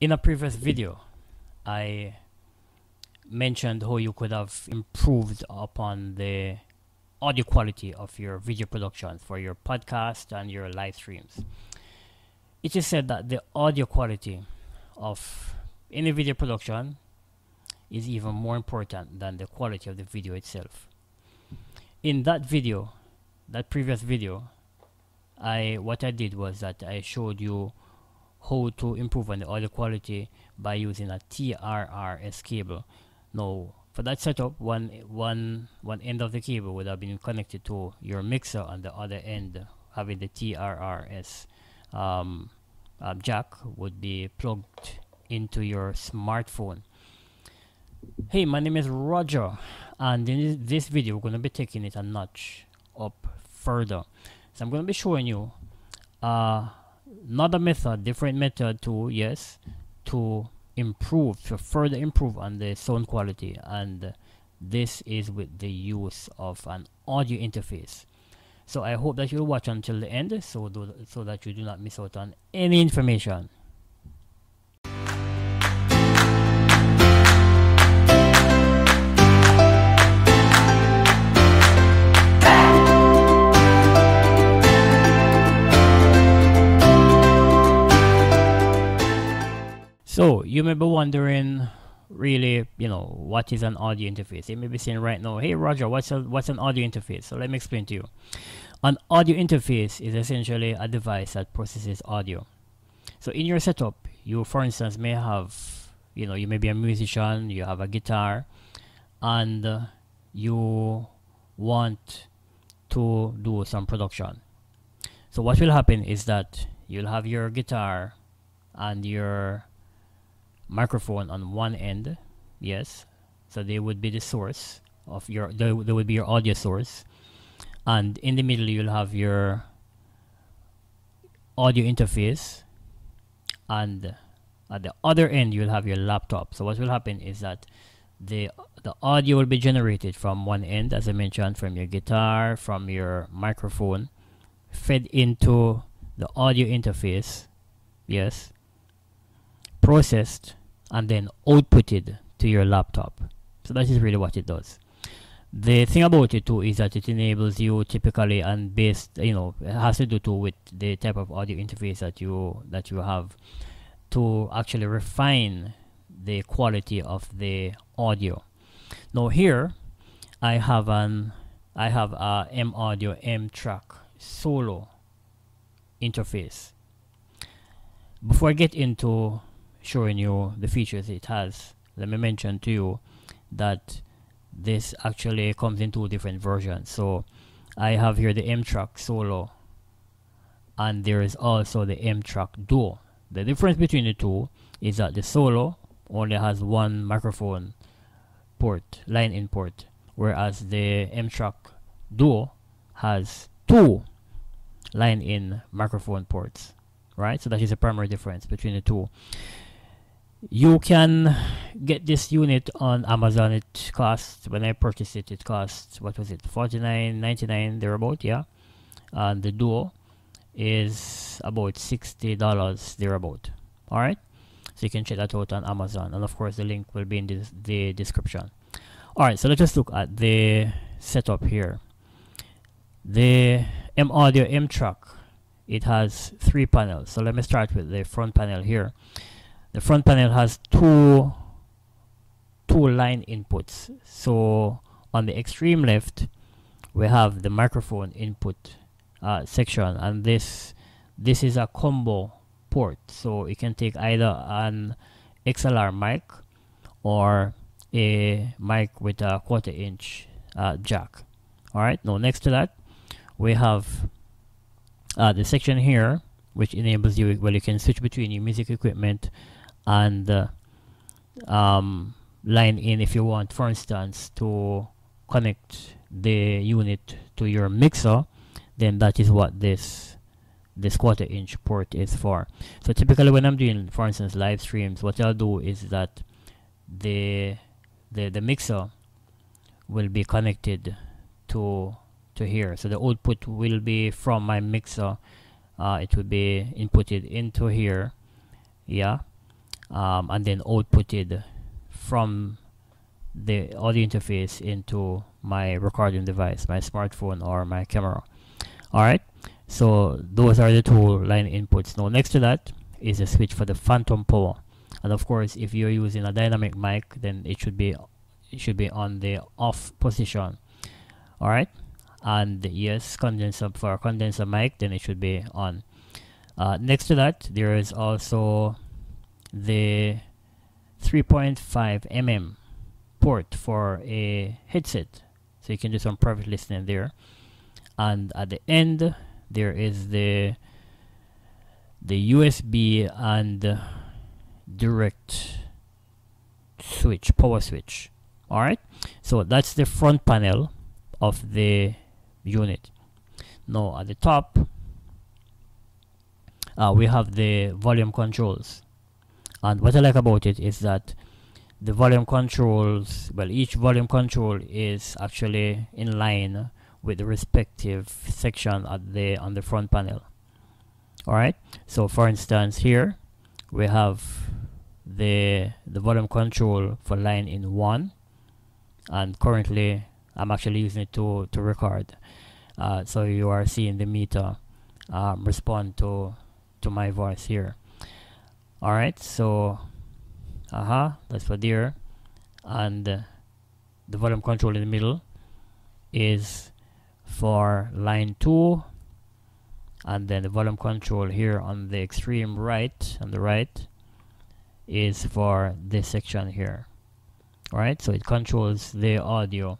In a previous video, I mentioned how you could have improved upon the audio quality of your video production for your podcast and your live streams. It is said that the audio quality of any video production is even more important than the quality of the video itself. In that video, that previous video, what I did was that I showed you how to improve on the audio quality by using a TRRS cable. Now, for that setup, one end of the cable would have been connected to your mixer, and the other end, having the TRRS jack, would be plugged into your smartphone. Hey, my name is Roger, and in this video, we're going to be taking it a notch up further. So I'm going to be showing you another method, different method to further improve on the sound quality, and this is with the use of an audio interface. So I hope that you'll watch until the end, so that you do not miss out on any information. So you may be wondering, really, what is an audio interface? You may be saying right now, hey Roger, what's an audio interface? So let me explain to you. An audio interface is essentially a device that processes audio. So in your setup, you, for instance, may have, you may be a musician, you have a guitar, and you want to do some production. So what will happen is that you'll have your guitar and your microphone on one end, yes, so they would be the source of your, they would be your audio source, and in the middle you'll have your audio interface, and at the other end you'll have your laptop. So what will happen is that the audio will be generated from one end, as I mentioned, from your guitar, from your microphone, fed into the audio interface, yes, processed, and then outputted to your laptop. So that is really what it does. The thing about it too is that it enables you typically, and based, it has to do too with the type of audio interface that you have, to actually refine the quality of the audio. Now here I have a M-Audio Amtrak Solo interface. Before I get into showing you the features it has, let me mention to you that this actually comes in two different versions. So I have here the Amtrak Solo, and there is also the Amtrak Duo. The difference between the two is that the Solo only has one microphone port, line in port, whereas the Amtrak Duo has two line in microphone ports, right? So that is the primary difference between the two. You can get this unit on Amazon. It cost, when I purchased it, it cost, what was it, $49.99 thereabout, yeah. And the Duo is about $60 thereabout. All right, so you can check that out on Amazon, and of course the link will be in the description. All right, so let's just look at the setup here. The M-Audio Amtrak, it has 3 panels. So let me start with the front panel here. The front panel has two line inputs. So on the extreme left, we have the microphone input section, and this is a combo port. So you can take either an XLR mic or a mic with a 1/4 inch jack. All right. Now next to that, we have the section here, which enables you, well, you can switch between your music equipment and line in, if you want, for instance, to connect the unit to your mixer. Then that is what this 1/4 inch port is for. So typically when I'm doing, for instance, live streams, what I'll do is that the mixer will be connected to here. So the output will be from my mixer. It will be inputted into here, yeah, and then outputted from the audio interface into my recording device, my smartphone or my camera. Alright, so those are the two line inputs. Now next to that is a switch for the phantom power, and of course if you're using a dynamic mic, then it should be on the off position. Alright, and yes, condenser, for a condenser mic, then it should be on. Next to that there is also the 3.5 mm port for a headset, so you can do some private listening there. And at the end there is the USB and direct switch, power switch. Alright, so that's the front panel of the unit. Now at the top we have the volume controls, and what I like about it is that the volume controls, well, each volume control is actually in line with the respective section on the front panel. Alright, so for instance here we have the volume control for line in 1, and currently I'm actually using it to record, so you are seeing the meter respond to my voice here. Alright, so that's for there, and the volume control in the middle is for line 2, and then the volume control here on the extreme right, on the right, is for this section here. Alright, so it controls the audio,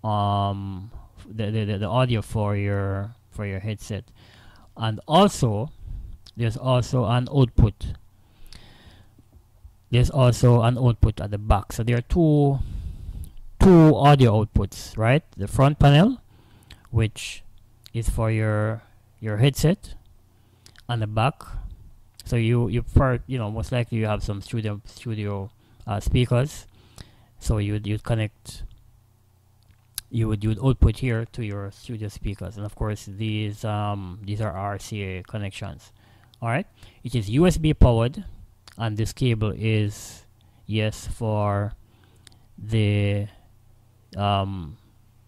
the audio for your headset. And also there's also an output. There's also an output at the back. So there are two audio outputs, right? The front panel, which is for your headset, and the back. So you most likely you have some studio speakers. So you'd connect, you would output here to your studio speakers, and of course these are RCA connections. All right, it is USB powered, and this cable is for the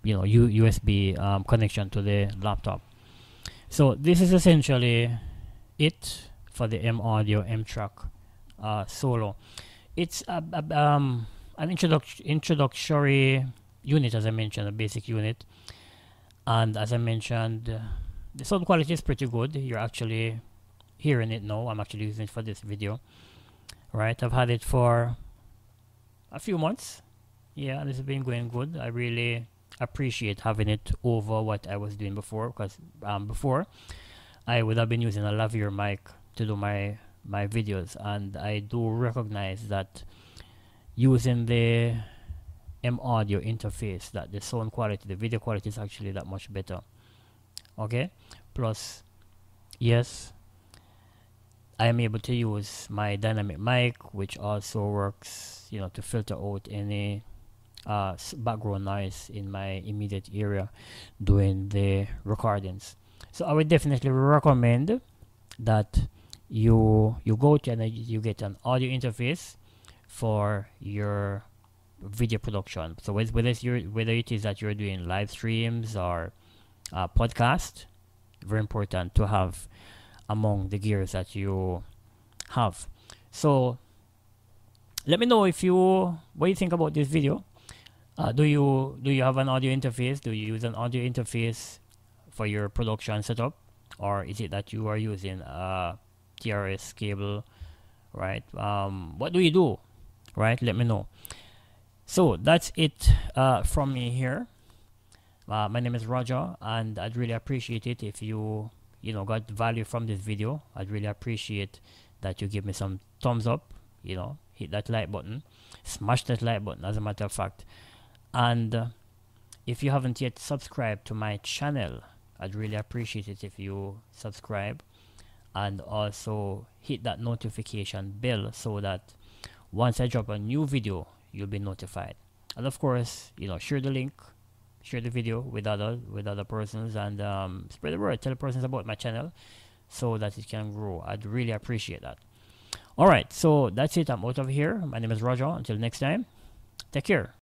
USB connection to the laptop. So this is essentially it for the Amtrak Solo. It's an introductory unit, as I mentioned, a basic unit, and as I mentioned, the sound quality is pretty good. You're actually hearing it now. I'm actually using it for this video. Right, I've had it for a few months, and it's been going good. I really appreciate having it over what I was doing before, because before I would have been using a lavalier mic to do my videos, and I do recognize that using the M-Audio interface, that the sound quality, the video quality is actually that much better. Okay, plus yes, I am able to use my dynamic mic, which also works to filter out any background noise in my immediate area doing the recordings. So I would definitely recommend that you go to and you get an audio interface for your video production. So whether it is that you're doing live streams or podcast, very important to have among the gears that you have. So let me know what you think about this video. Do you have an audio interface? Do you use an audio interface for your production setup, or is it that you are using a TRS cable, right? What do you do, right? Let me know. So that's it from me here. My name is Roger, and I'd really appreciate it if you got value from this video. I'd really appreciate that you give me some thumbs up, hit that like button, smash that like button, as a matter of fact. And if you haven't yet subscribed to my channel, I'd really appreciate it if you subscribe, and also hit that notification bell so that once I drop a new video, you'll be notified. And of course, share the link, share the video with other persons, and spread the word. Tell persons about my channel so that it can grow. I'd really appreciate that. All right, so that's it. I'm out of here. My name is Roger. Until next time, take care.